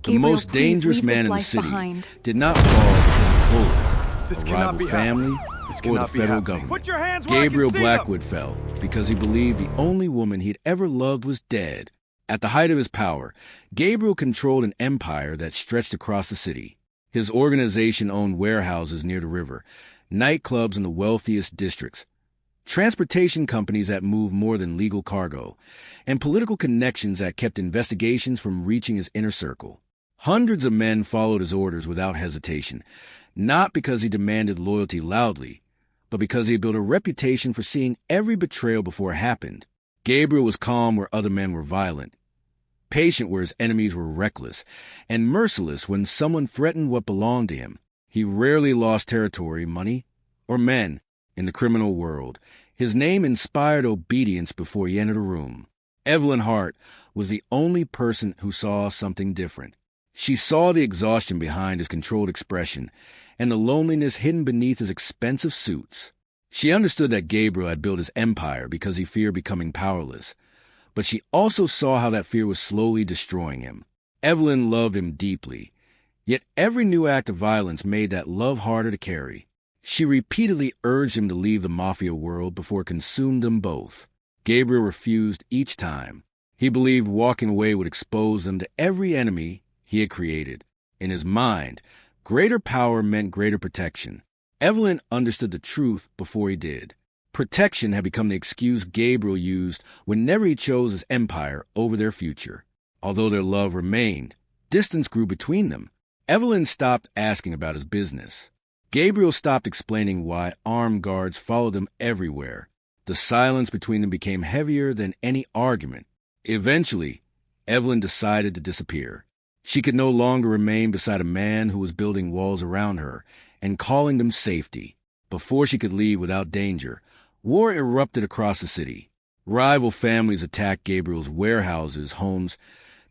The Gabriel, most please dangerous leave man this in the life city behind. did not fall because of bullet, This a cannot rival be family, happening. This or the cannot be federal happening. government. Put your hands where I can Gabriel see Blackwood fell because he believed the only woman he'd ever loved was dead. At the height of his power, Gabriel controlled an empire that stretched across the city. His organization owned warehouses near the river, nightclubs in the wealthiest districts, transportation companies that moved more than legal cargo, and political connections that kept investigations from reaching his inner circle. Hundreds of men followed his orders without hesitation, not because he demanded loyalty loudly, but because he had built a reputation for seeing every betrayal before it happened. Gabriel was calm where other men were violent, patient where his enemies were reckless, and merciless when someone threatened what belonged to him. He rarely lost territory, money, or men in the criminal world. His name inspired obedience before he entered a room. Evelyn Hart was the only person who saw something different. She saw the exhaustion behind his controlled expression and the loneliness hidden beneath his expensive suits. She understood that Gabriel had built his empire because he feared becoming powerless, but she also saw how that fear was slowly destroying him. Evelyn loved him deeply, yet every new act of violence made that love harder to carry. She repeatedly urged him to leave the Mafia world before it consumed them both. Gabriel refused each time. He believed walking away would expose them to every enemy he had created. In his mind, greater power meant greater protection. Evelyn understood the truth before he did. Protection had become the excuse Gabriel used whenever he chose his empire over their future. Although their love remained, distance grew between them. Evelyn stopped asking about his business. Gabriel stopped explaining why armed guards followed them everywhere. The silence between them became heavier than any argument. Eventually, Evelyn decided to disappear. She could no longer remain beside a man who was building walls around her and calling them safety. Before she could leave without danger, war erupted across the city. Rival families attacked Gabriel's warehouses, homes,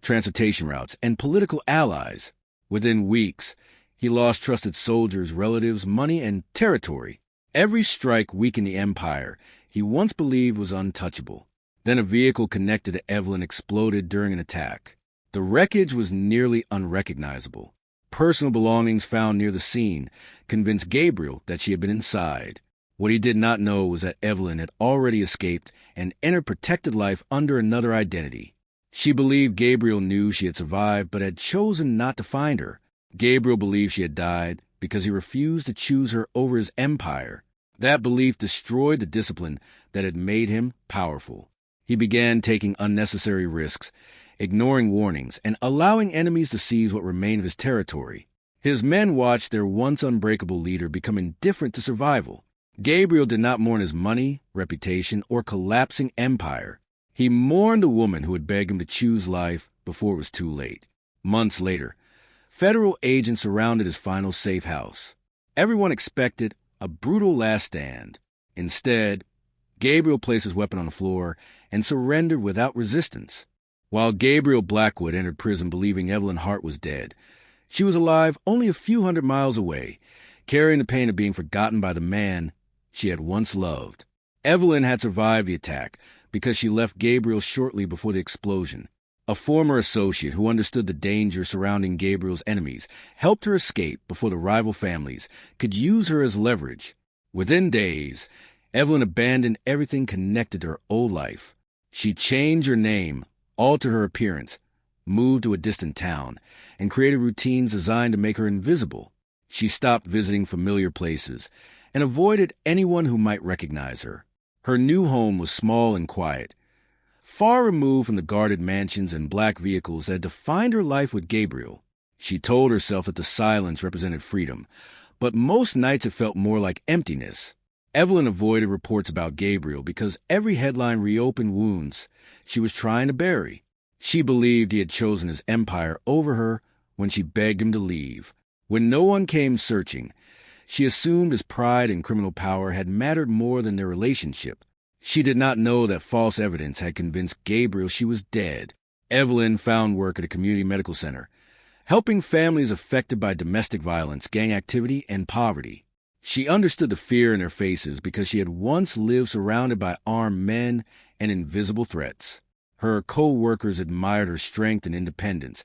transportation routes, and political allies. Within weeks, he lost trusted soldiers, relatives, money, and territory. Every strike weakened the empire he once believed was untouchable. Then a vehicle connected to Evelyn exploded during an attack. The wreckage was nearly unrecognizable. Personal belongings found near the scene convinced Gabriel that she had been inside. What he did not know was that Evelyn had already escaped and entered protected life under another identity. She believed Gabriel knew she had survived but had chosen not to find her. Gabriel believed she had died because he refused to choose her over his empire. That belief destroyed the discipline that had made him powerful. He began taking unnecessary risks, ignoring warnings, and allowing enemies to seize what remained of his territory. His men watched their once unbreakable leader become indifferent to survival. Gabriel did not mourn his money, reputation, or collapsing empire. He mourned the woman who had begged him to choose life before it was too late. Months later, federal agents surrounded his final safe house. Everyone expected a brutal last stand. Instead, Gabriel placed his weapon on the floor and surrendered without resistance. While Gabriel Blackwood entered prison believing Evelyn Hart was dead, she was alive only a few hundred miles away, carrying the pain of being forgotten by the man she had once loved. Evelyn had survived the attack because she left Gabriel shortly before the explosion. A former associate who understood the danger surrounding Gabriel's enemies helped her escape before the rival families could use her as leverage. Within days, Evelyn abandoned everything connected to her old life. She changed her name, altered her appearance, moved to a distant town, and created routines designed to make her invisible. She stopped visiting familiar places and avoided anyone who might recognize her. Her new home was small and quiet, far removed from the guarded mansions and black vehicles that defined her life with Gabriel. She told herself that the silence represented freedom, but most nights it felt more like emptiness. Evelyn avoided reports about Gabriel because every headline reopened wounds she was trying to bury. She believed he had chosen his empire over her when she begged him to leave. When no one came searching, she assumed his pride and criminal power had mattered more than their relationship. She did not know that false evidence had convinced Gabriel she was dead. Evelyn found work at a community medical center, helping families affected by domestic violence, gang activity, and poverty. She understood the fear in their faces because she had once lived surrounded by armed men and invisible threats. Her co-workers admired her strength and independence,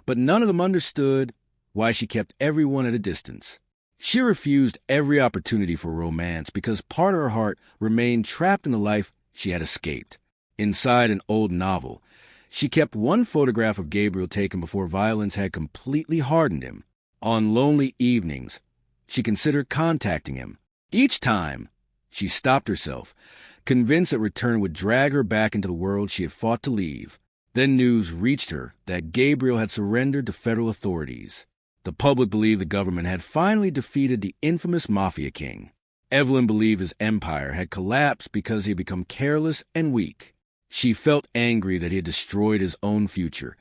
but none of them understood why she kept everyone at a distance. She refused every opportunity for romance because part of her heart remained trapped in the life she had escaped. Inside an old novel, she kept one photograph of Gabriel taken before violence had completely hardened him. On lonely evenings, she considered contacting him. Each time, she stopped herself, convinced that return would drag her back into the world she had fought to leave. Then news reached her that Gabriel had surrendered to federal authorities. The public believed the government had finally defeated the infamous Mafia King. Evelyn believed his empire had collapsed because he had become careless and weak. She felt angry that he had destroyed his own future,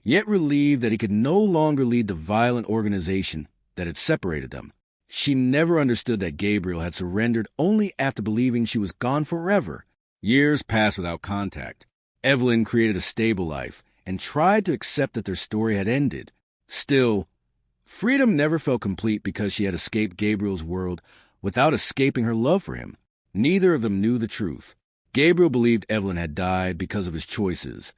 yet relieved that he could no longer lead the violent organization that had separated them. She never understood that Gabriel had surrendered only after believing she was gone forever. Years passed without contact. Evelyn created a stable life and tried to accept that their story had ended. Still, freedom never felt complete because she had escaped Gabriel's world without escaping her love for him. Neither of them knew the truth. Gabriel believed Evelyn had died because of his choices,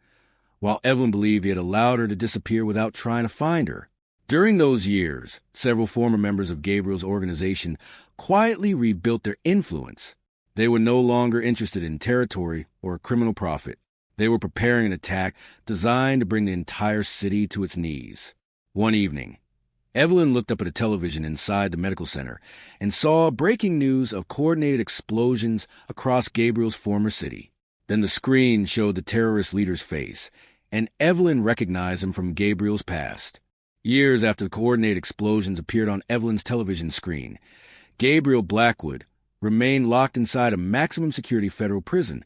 while Evelyn believed he had allowed her to disappear without trying to find her. During those years, several former members of Gabriel's organization quietly rebuilt their influence. They were no longer interested in territory or criminal profit. They were preparing an attack designed to bring the entire city to its knees. One evening, Evelyn looked up at a television inside the medical center and saw breaking news of coordinated explosions across Gabriel's former city. Then the screen showed the terrorist leader's face, and Evelyn recognized him from Gabriel's past. Years after the coordinated explosions appeared on Evelyn's television screen, Gabriel Blackwood remained locked inside a maximum security federal prison,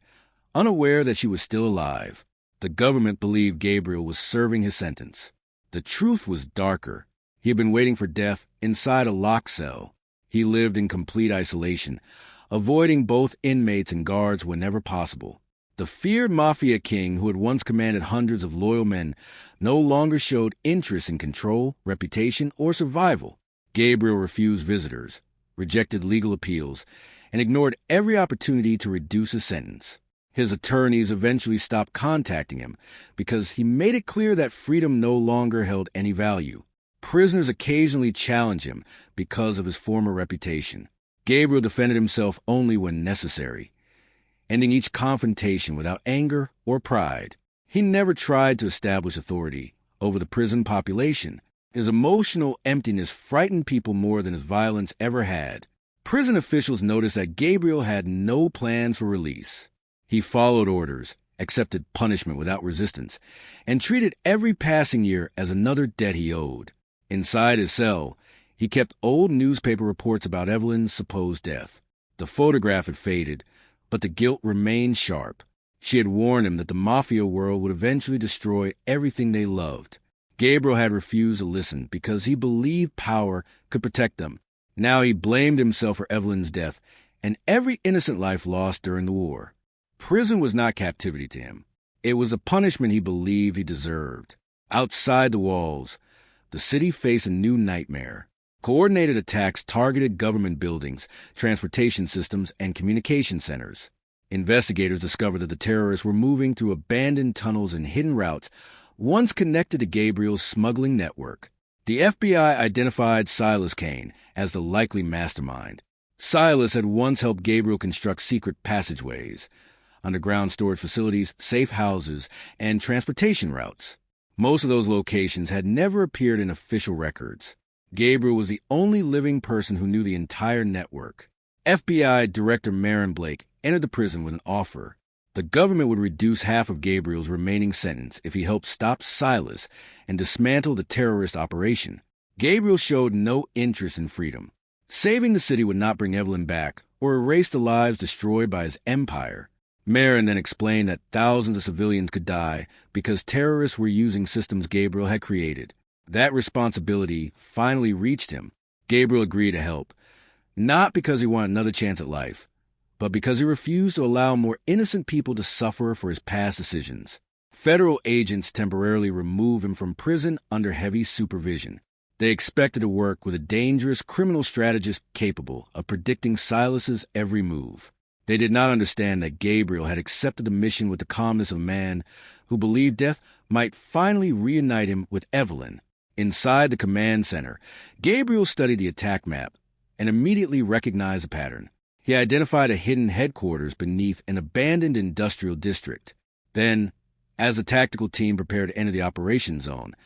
unaware that she was still alive. The government believed Gabriel was serving his sentence. The truth was darker. He had been waiting for death inside a locked cell. He lived in complete isolation, avoiding both inmates and guards whenever possible. The feared Mafia King, who had once commanded hundreds of loyal men, no longer showed interest in control, reputation, or survival. Gabriel refused visitors, rejected legal appeals, and ignored every opportunity to reduce his sentence. His attorneys eventually stopped contacting him because he made it clear that freedom no longer held any value. Prisoners occasionally challenged him because of his former reputation. Gabriel defended himself only when necessary, ending each confrontation without anger or pride. He never tried to establish authority over the prison population. His emotional emptiness frightened people more than his violence ever had. Prison officials noticed that Gabriel had no plans for release. He followed orders, accepted punishment without resistance, and treated every passing year as another debt he owed. Inside his cell, he kept old newspaper reports about Evelyn's supposed death. The photograph had faded, but the guilt remained sharp. She had warned him that the mafia world would eventually destroy everything they loved. Gabriel had refused to listen because he believed power could protect them. Now he blamed himself for Evelyn's death and every innocent life lost during the war. Prison was not captivity to him. It was a punishment he believed he deserved. Outside the walls, the city faced a new nightmare. Coordinated attacks targeted government buildings, transportation systems, and communication centers. Investigators discovered that the terrorists were moving through abandoned tunnels and hidden routes once connected to Gabriel's smuggling network. The FBI identified Silas Kane as the likely mastermind. Silas had once helped Gabriel construct secret passageways, underground storage facilities, safe houses, and transportation routes. Most of those locations had never appeared in official records. Gabriel was the only living person who knew the entire network. FBI Director Marin Blake entered the prison with an offer. The government would reduce half of Gabriel's remaining sentence if he helped stop Silas and dismantle the terrorist operation. Gabriel showed no interest in freedom. Saving the city would not bring Evelyn back or erase the lives destroyed by his empire. Marin then explained that thousands of civilians could die because terrorists were using systems Gabriel had created. That responsibility finally reached him. Gabriel agreed to help, not because he wanted another chance at life, but because he refused to allow more innocent people to suffer for his past decisions. Federal agents temporarily removed him from prison under heavy supervision. They expected to work with a dangerous criminal strategist capable of predicting Silas's every move. They did not understand that Gabriel had accepted the mission with the calmness of a man who believed death might finally reunite him with Evelyn. Inside the command center, Gabriel studied the attack map and immediately recognized a pattern. He identified a hidden headquarters beneath an abandoned industrial district. Then, as the tactical team prepared to enter the operation zone,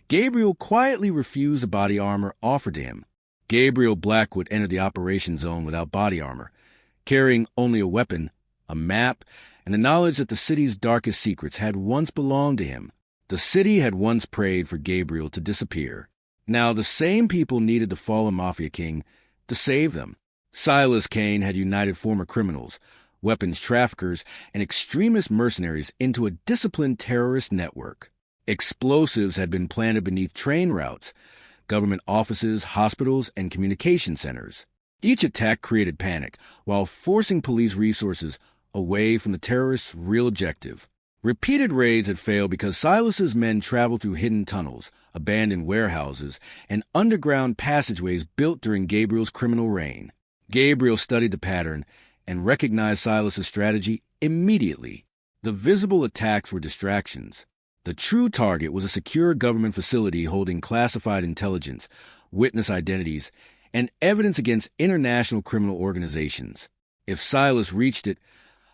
Gabriel quietly refused the body armor offered to him. Gabriel Blackwood entered the operation zone without body armor, carrying only a weapon, a map, and the knowledge that the city's darkest secrets had once belonged to him. The city had once prayed for Gabriel to disappear. Now the same people needed the fallen Mafia King to save them. Silas Kane had united former criminals, weapons traffickers, and extremist mercenaries into a disciplined terrorist network. Explosives had been planted beneath train routes, government offices, hospitals, and communication centers. Each attack created panic, while forcing police resources away from the terrorists' real objective. Repeated raids had failed because Silas's men traveled through hidden tunnels, abandoned warehouses, and underground passageways built during Gabriel's criminal reign. Gabriel studied the pattern and recognized Silas's strategy immediately. The visible attacks were distractions. The true target was a secure government facility holding classified intelligence, witness identities, and evidence against international criminal organizations. If Silas reached it,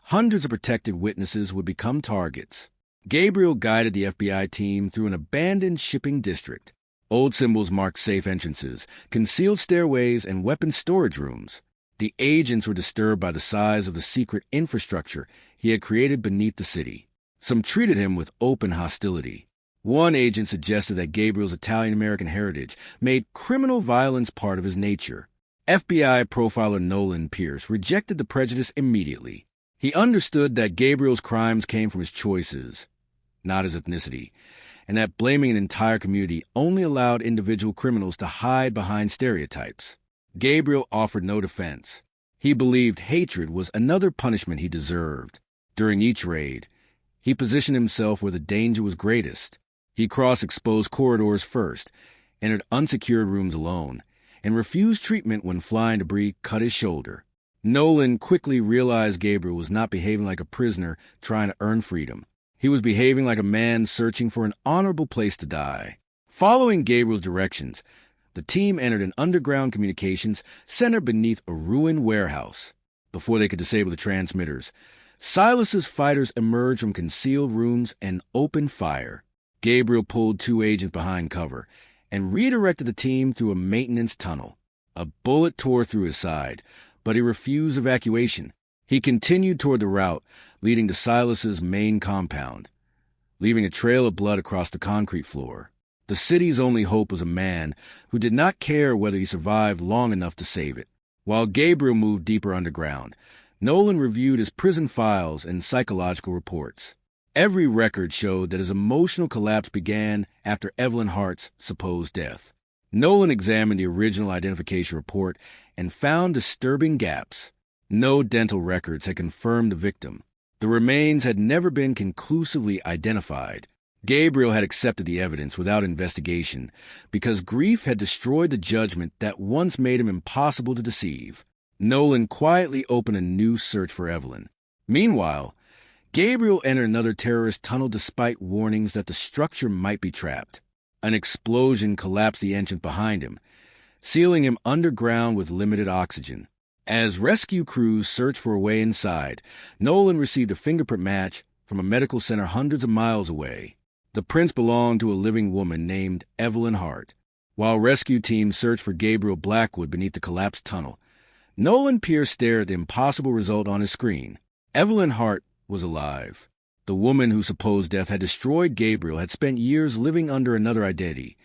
hundreds of protected witnesses would become targets. Gabriel guided the FBI team through an abandoned shipping district. Old symbols marked safe entrances, concealed stairways, and weapons storage rooms. The agents were disturbed by the size of the secret infrastructure he had created beneath the city. Some treated him with open hostility. One agent suggested that Gabriel's Italian-American heritage made criminal violence part of his nature. FBI profiler Nolan Pierce rejected the prejudice immediately. He understood that Gabriel's crimes came from his choices, not his ethnicity, and that blaming an entire community only allowed individual criminals to hide behind stereotypes. Gabriel offered no defense. He believed hatred was another punishment he deserved. During each raid, he positioned himself where the danger was greatest. He crossed exposed corridors first, entered unsecured rooms alone, and refused treatment when flying debris cut his shoulder. Nolan quickly realized Gabriel was not behaving like a prisoner trying to earn freedom. He was behaving like a man searching for an honorable place to die. Following Gabriel's directions, the team entered an underground communications center beneath a ruined warehouse. Before they could disable the transmitters, Silas's fighters emerged from concealed rooms and opened fire. Gabriel pulled two agents behind cover and redirected the team through a maintenance tunnel. A bullet tore through his side, but he refused evacuation. He continued toward the route leading to Silas's main compound, leaving a trail of blood across the concrete floor. The city's only hope was a man who did not care whether he survived long enough to save it. While Gabriel moved deeper underground, Nolan reviewed his prison files and psychological reports. Every record showed that his emotional collapse began after Evelyn Hart's supposed death. Nolan examined the original identification report and found disturbing gaps. No dental records had confirmed the victim. The remains had never been conclusively identified. Gabriel had accepted the evidence without investigation because grief had destroyed the judgment that once made him impossible to deceive. Nolan quietly opened a new search for Evelyn. Meanwhile, Gabriel entered another terrorist tunnel despite warnings that the structure might be trapped. An explosion collapsed the entrance behind him, sealing him underground with limited oxygen. As rescue crews searched for a way inside, Nolan received a fingerprint match from a medical center hundreds of miles away. The prints belonged to a living woman named Evelyn Hart. While rescue teams searched for Gabriel Blackwood beneath the collapsed tunnel, Nolan Pierce stared at the impossible result on his screen. Evelyn Hart was alive. The woman whose supposed death had destroyed Gabriel had spent years living under another identity,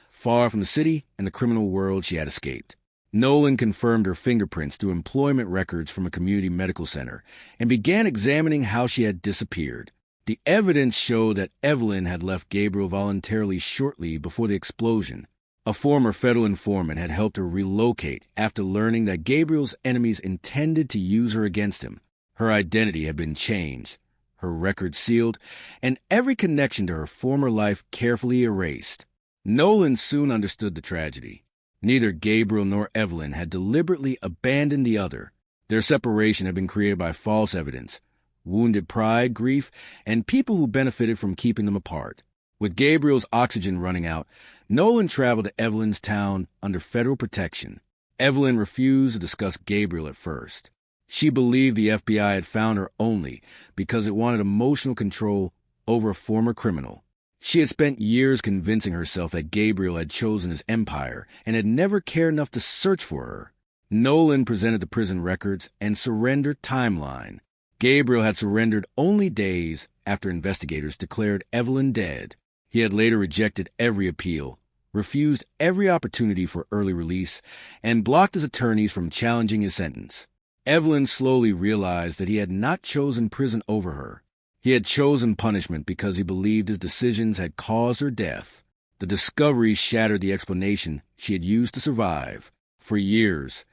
far from the city and the criminal world she had escaped. Nolan confirmed her fingerprints through employment records from a community medical center and began examining how she had disappeared. The evidence showed that Evelyn had left Gabriel voluntarily shortly before the explosion. A former federal informant had helped her relocate after learning that Gabriel's enemies intended to use her against him. Her identity had been changed, her record sealed, and every connection to her former life carefully erased. Nolan soon understood the tragedy. Neither Gabriel nor Evelyn had deliberately abandoned the other. Their separation had been created by false evidence, wounded pride, grief, and people who benefited from keeping them apart. With Gabriel's oxygen running out, Nolan traveled to Evelyn's town under federal protection. Evelyn refused to discuss Gabriel at first. She believed the FBI had found her only because it wanted emotional control over a former criminal. She had spent years convincing herself that Gabriel had chosen his empire and had never cared enough to search for her. Nolan presented the prison records and surrender timeline. Gabriel had surrendered only days after investigators declared Evelyn dead. He had later rejected every appeal, refused every opportunity for early release, and blocked his attorneys from challenging his sentence. Evelyn slowly realized that he had not chosen prison over her. He had chosen punishment because he believed his decisions had caused her death. The discovery shattered the explanation she had used to survive. For years,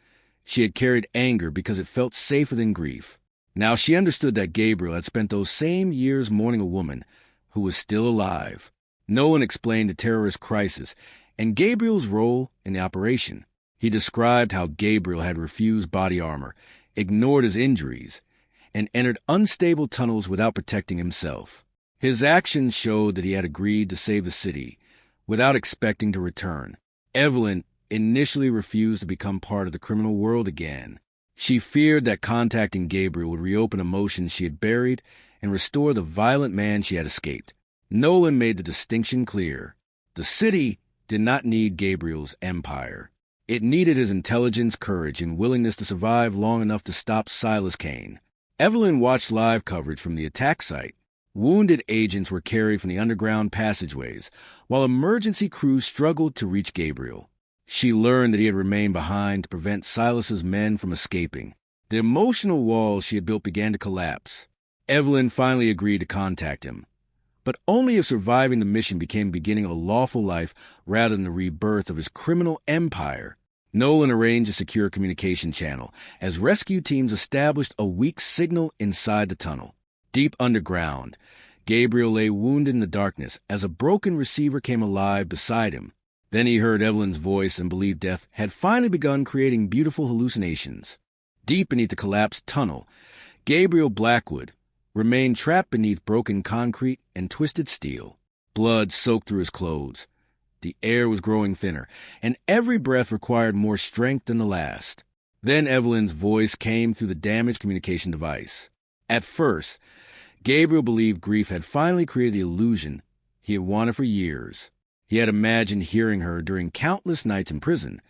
she had carried anger because it felt safer than grief. Now she understood that Gabriel had spent those same years mourning a woman who was still alive. Nolan explained the terrorist crisis and Gabriel's role in the operation. He described how Gabriel had refused body armor, ignored his injuries, and entered unstable tunnels without protecting himself. His actions showed that he had agreed to save the city without expecting to return. Evelyn initially refused to become part of the criminal world again. She feared that contacting Gabriel would reopen emotions she had buried and restore the violent man she had escaped. Nolan made the distinction clear. The city did not need Gabriel's empire. It needed his intelligence, courage, and willingness to survive long enough to stop Silas Kane. Evelyn watched live coverage from the attack site. Wounded agents were carried from the underground passageways, while emergency crews struggled to reach Gabriel. She learned that he had remained behind to prevent Silas's men from escaping. The emotional walls she had built began to collapse. Evelyn finally agreed to contact him, but only if surviving the mission became the beginning of a lawful life rather than the rebirth of his criminal empire. Nolan arranged a secure communication channel as rescue teams established a weak signal inside the tunnel. Deep underground, Gabriel lay wounded in the darkness as a broken receiver came alive beside him. Then he heard Evelyn's voice and believed death had finally begun creating beautiful hallucinations. Deep beneath the collapsed tunnel, Gabriel Blackwood remained trapped beneath broken concrete and twisted steel. Blood soaked through his clothes. The air was growing thinner, and every breath required more strength than the last. Then Evelyn's voice came through the damaged communication device. At first, Gabriel believed grief had finally created the illusion he had wanted for years. He had imagined hearing her during countless nights in prison,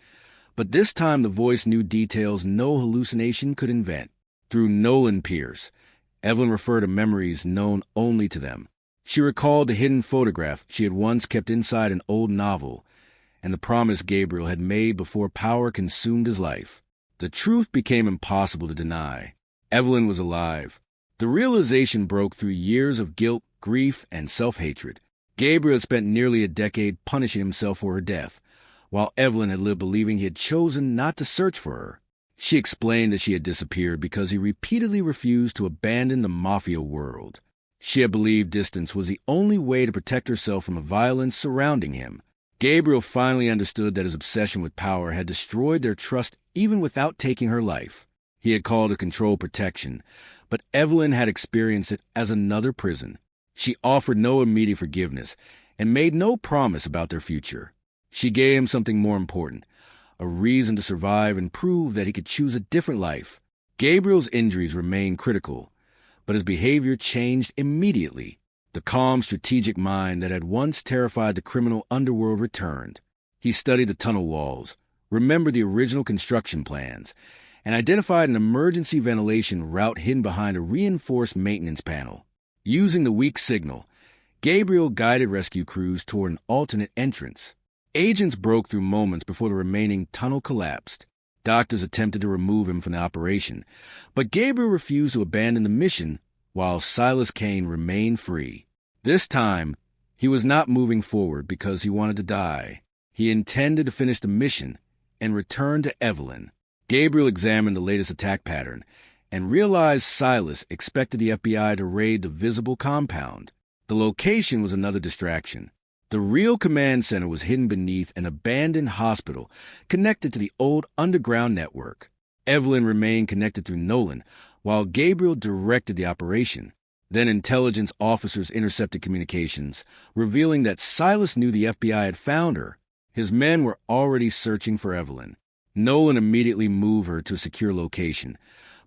but this time the voice knew details no hallucination could invent. Through Nolan Pierce, Evelyn referred to memories known only to them. She recalled the hidden photograph she had once kept inside an old novel and the promise Gabriel had made before power consumed his life. The truth became impossible to deny. Evelyn was alive. The realization broke through years of guilt, grief, and self-hatred. Gabriel had spent nearly a decade punishing himself for her death, while Evelyn had lived believing he had chosen not to search for her. She explained that she had disappeared because he repeatedly refused to abandon the Mafia world. She had believed distance was the only way to protect herself from the violence surrounding him. Gabriel finally understood that his obsession with power had destroyed their trust even without taking her life. He had called it control protection, but Evelyn had experienced it as another prison. She offered no immediate forgiveness and made no promise about their future. She gave him something more important, a reason to survive and prove that he could choose a different life. Gabriel's injuries remained critical, but his behavior changed immediately. The calm, strategic mind that had once terrified the criminal underworld returned. He studied the tunnel walls, remembered the original construction plans, and identified an emergency ventilation route hidden behind a reinforced maintenance panel. Using the weak signal, Gabriel guided rescue crews toward an alternate entrance. Agents broke through moments before the remaining tunnel collapsed. Doctors attempted to remove him from the operation, but Gabriel refused to abandon the mission while Silas Kane remained free. This time, he was not moving forward because he wanted to die. He intended to finish the mission and return to Evelyn. Gabriel examined the latest attack pattern and realized Silas expected the FBI to raid the visible compound. The location was another distraction. The real command center was hidden beneath an abandoned hospital connected to the old underground network. Evelyn remained connected through Nolan, while Gabriel directed the operation. Then intelligence officers intercepted communications, revealing that Silas knew the FBI had found her. His men were already searching for Evelyn. Nolan immediately moved her to a secure location,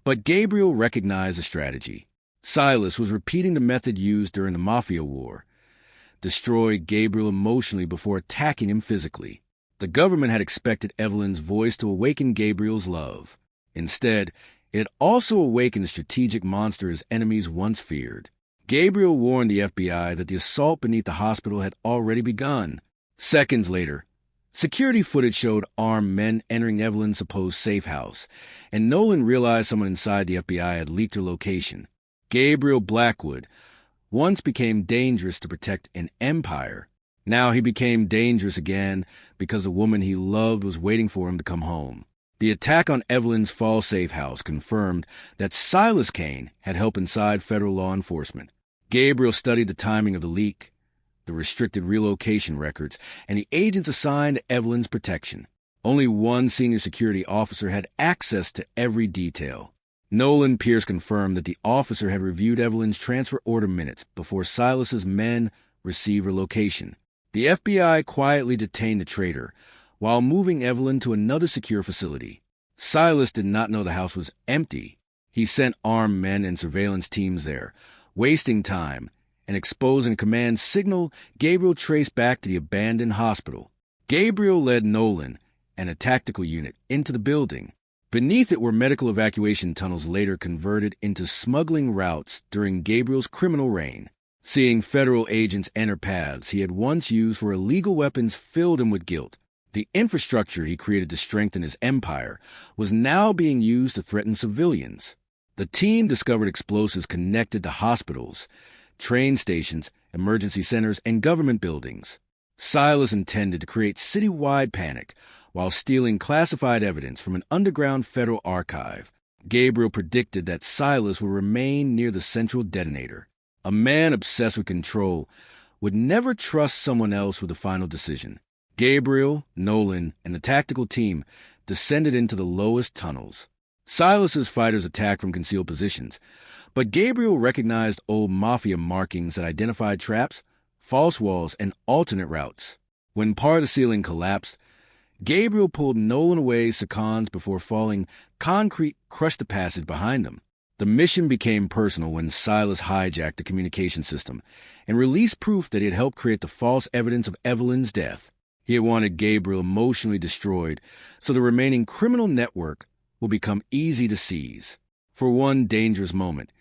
but Gabriel recognized the strategy. Silas was repeating the method used during the Mafia War. Destroy Gabriel emotionally before attacking him physically. The government had expected Evelyn's voice to awaken Gabriel's love. Instead, it also awakened the strategic monster his enemies once feared. Gabriel warned the FBI that the assault beneath the hospital had already begun. Seconds later, security footage showed armed men entering Evelyn's supposed safe house, and Nolan realized someone inside the FBI had leaked her location. Gabriel Blackwood once became dangerous to protect an empire. Now he became dangerous again because the woman he loved was waiting for him to come home. The attack on Evelyn's fall safe house confirmed that Silas Kane had help inside federal law enforcement. Gabriel studied the timing of the leak, the restricted relocation records, and the agents assigned to Evelyn's protection. Only one senior security officer had access to every detail. Nolan Pierce confirmed that the officer had reviewed Evelyn's transfer order minutes before Silas's men received her location. The FBI quietly detained the traitor while moving Evelyn to another secure facility. Silas did not know the house was empty. He sent armed men and surveillance teams there, wasting time and exposing a command signal Gabriel traced back to the abandoned hospital. Gabriel led Nolan and a tactical unit into the building. Beneath it were medical evacuation tunnels later converted into smuggling routes during Gabriel's criminal reign. Seeing federal agents enter paths he had once used for illegal weapons filled him with guilt. The infrastructure he created to strengthen his empire was now being used to threaten civilians. The team discovered explosives connected to hospitals, train stations, emergency centers, and government buildings. Silas intended to create citywide panic while stealing classified evidence from an underground federal archive. Gabriel predicted that Silas would remain near the central detonator. A man obsessed with control would never trust someone else with the final decision. Gabriel, Nolan, and the tactical team descended into the lowest tunnels. Silas's fighters attacked from concealed positions, but Gabriel recognized old mafia markings that identified traps, false walls, and alternate routes. When part of the ceiling collapsed, Gabriel pulled Nolan away seconds before falling. Concrete crushed the passage behind them. The mission became personal when Silas hijacked the communication system and released proof that he had helped create the false evidence of Evelyn's death. He had wanted Gabriel emotionally destroyed so the remaining criminal network will become easy to seize. For one dangerous moment,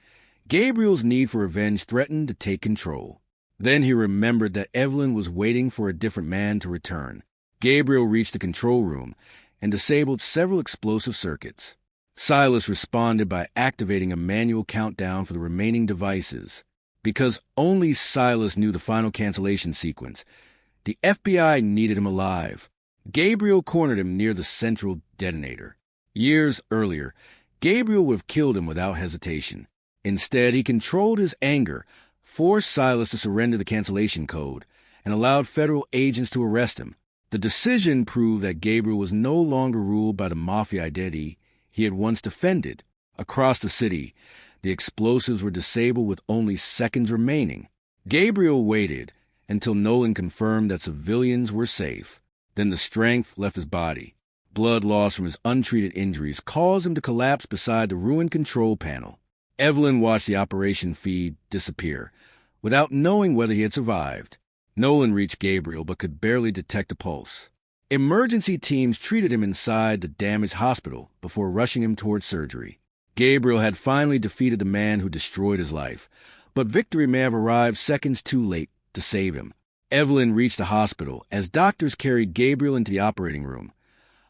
Gabriel's need for revenge threatened to take control. Then he remembered that Evelyn was waiting for a different man to return. Gabriel reached the control room and disabled several explosive circuits. Silas responded by activating a manual countdown for the remaining devices. Because only Silas knew the final cancellation sequence, the FBI needed him alive. Gabriel cornered him near the central detonator. Years earlier, Gabriel would have killed him without hesitation. Instead, he controlled his anger, forced Silas to surrender the cancellation code, and allowed federal agents to arrest him. The decision proved that Gabriel was no longer ruled by the mafia identity he had once defended. Across the city, the explosives were disabled with only seconds remaining. Gabriel waited until Nolan confirmed that civilians were safe. Then the strength left his body. Blood loss from his untreated injuries caused him to collapse beside the ruined control panel. Evelyn watched the operation feed disappear, without knowing whether he had survived. Nolan reached Gabriel but could barely detect a pulse. Emergency teams treated him inside the damaged hospital before rushing him towards surgery. Gabriel had finally defeated the man who destroyed his life, but victory may have arrived seconds too late to save him. Evelyn reached the hospital as doctors carried Gabriel into the operating room,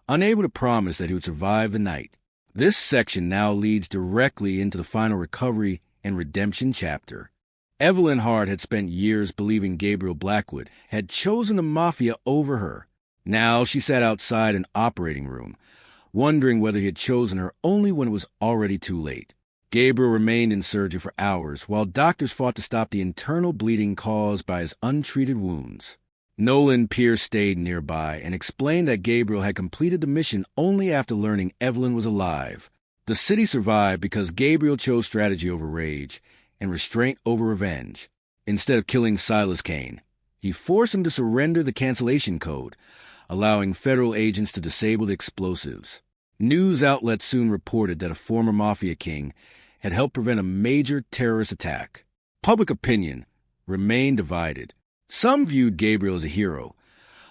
unable to promise that he would survive the night. This section now leads directly into the final recovery and redemption chapter. Evelyn Hart had spent years believing Gabriel Blackwood had chosen the mafia over her. Now she sat outside an operating room, wondering whether he had chosen her only when it was already too late. Gabriel remained in surgery for hours while doctors fought to stop the internal bleeding caused by his untreated wounds. Nolan Pierce stayed nearby and explained that Gabriel had completed the mission only after learning Evelyn was alive. The city survived because Gabriel chose strategy over rage and restraint over revenge. Instead of killing Silas Kane, he forced him to surrender the cancellation code, allowing federal agents to disable the explosives. News outlets soon reported that a former Mafia King had helped prevent a major terrorist attack. Public opinion remained divided. Some viewed Gabriel as a hero,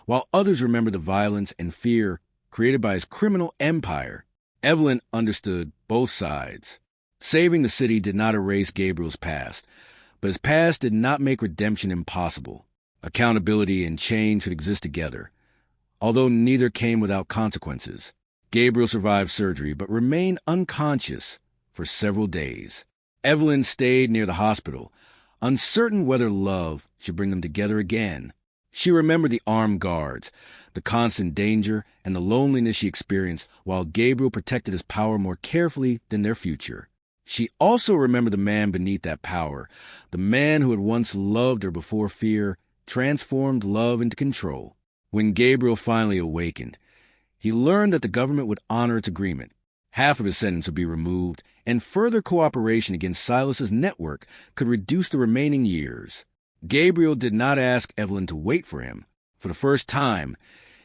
while others remembered the violence and fear created by his criminal empire. Evelyn understood both sides. Saving the city did not erase Gabriel's past, but his past did not make redemption impossible. Accountability and change could exist together, although neither came without consequences. Gabriel survived surgery but remained unconscious for several days. Evelyn stayed near the hospital, uncertain whether love should bring them together again. She remembered the armed guards, the constant danger, and the loneliness she experienced while Gabriel protected his power more carefully than their future. She also remembered the man beneath that power, the man who had once loved her before fear transformed love into control. When Gabriel finally awakened, he learned that the government would honor its agreement. Half of his sentence would be removed, and further cooperation against Silas's network could reduce the remaining years. Gabriel did not ask Evelyn to wait for him. For the first time,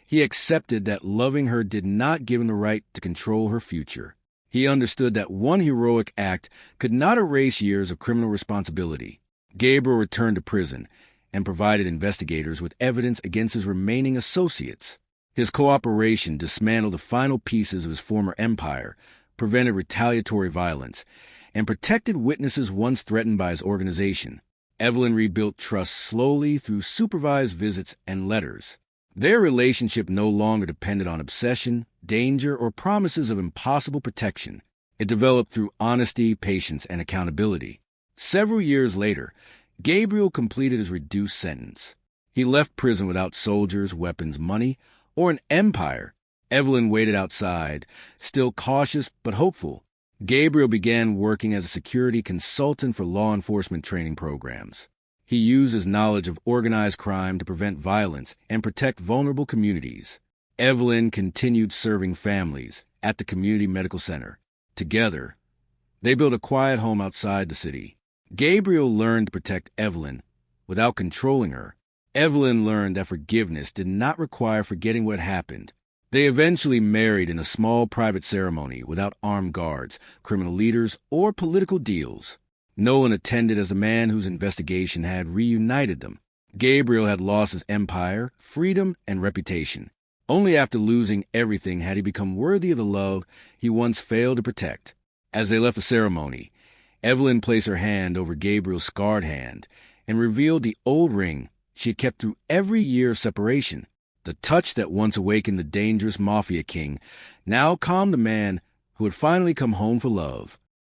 he accepted that loving her did not give him the right to control her future. He understood that one heroic act could not erase years of criminal responsibility. Gabriel returned to prison and provided investigators with evidence against his remaining associates. His cooperation dismantled the final pieces of his former empire, prevented retaliatory violence, and protected witnesses once threatened by his organization. Evelyn rebuilt trust slowly through supervised visits and letters. Their relationship no longer depended on obsession, danger, or promises of impossible protection. It developed through honesty, patience, and accountability. Several years later, Gabriel completed his reduced sentence. He left prison without soldiers, weapons, money, or an empire. Evelyn waited outside, still cautious but hopeful. Gabriel began working as a security consultant for law enforcement training programs. He used his knowledge of organized crime to prevent violence and protect vulnerable communities. Evelyn continued serving families at the community medical center. Together, they built a quiet home outside the city. Gabriel learned to protect Evelyn without controlling her. Evelyn learned that forgiveness did not require forgetting what happened. They eventually married in a small private ceremony without armed guards, criminal leaders, or political deals. Nolan attended as a man whose investigation had reunited them. Gabriel had lost his empire, freedom, and reputation. Only after losing everything had he become worthy of the love he once failed to protect. As they left the ceremony, Evelyn placed her hand over Gabriel's scarred hand and revealed the old ring she had kept through every year of separation. The touch that once awakened the dangerous Mafia King now calmed the man who had finally come home for love.